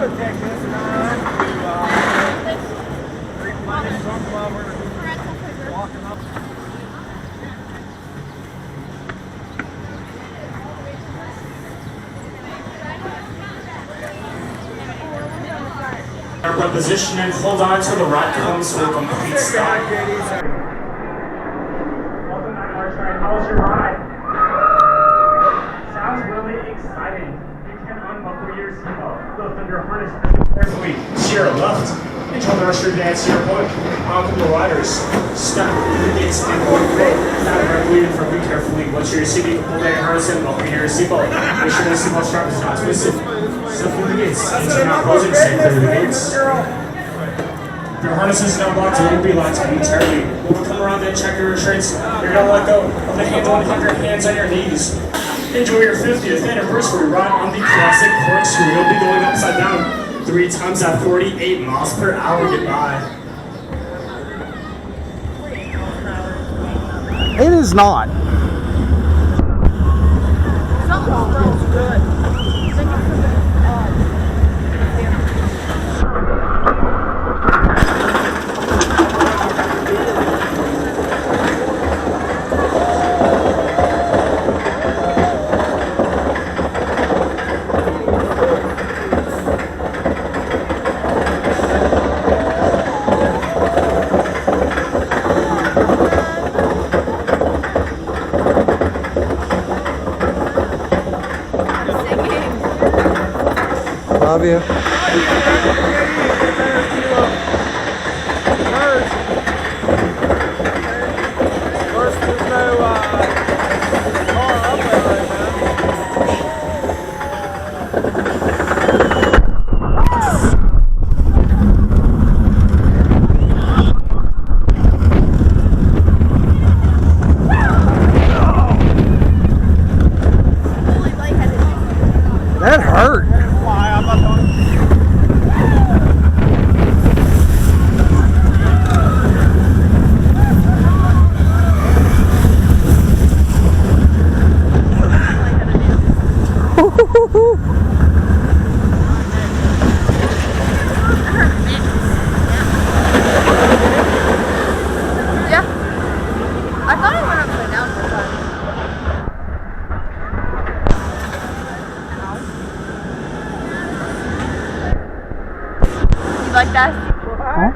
take this time to replenish some while we're walking up. Position and hold on till the rod comes to a complete stop. Welcome back, Marshall. How was your ride? Sounds really exciting. You can unbuckle your seatbelt, lift up your harness carefully to your left. Enjoy the rest of your day at Cedar Point. Comfortable riders, step through the gates and go great. Not regulated for be carefully. Once you're seated, pull down your harness and buckle your seatbelt. Make sure the seatbelt strap is not twisted. Step through the gates. Engine not closing, stay through the gates. Your harness is now blocked, it won't be locked momentarily. When we come around and check your restraints, you're going to let go of the handle and have your hands on your knees. Enjoy your 50th anniversary ride on the classic CorkScrew. You'll be going upside down 3 times at 48 miles per hour. Goodbye. It is not. Something smells good. Love you. That hurt. Like that? Huh?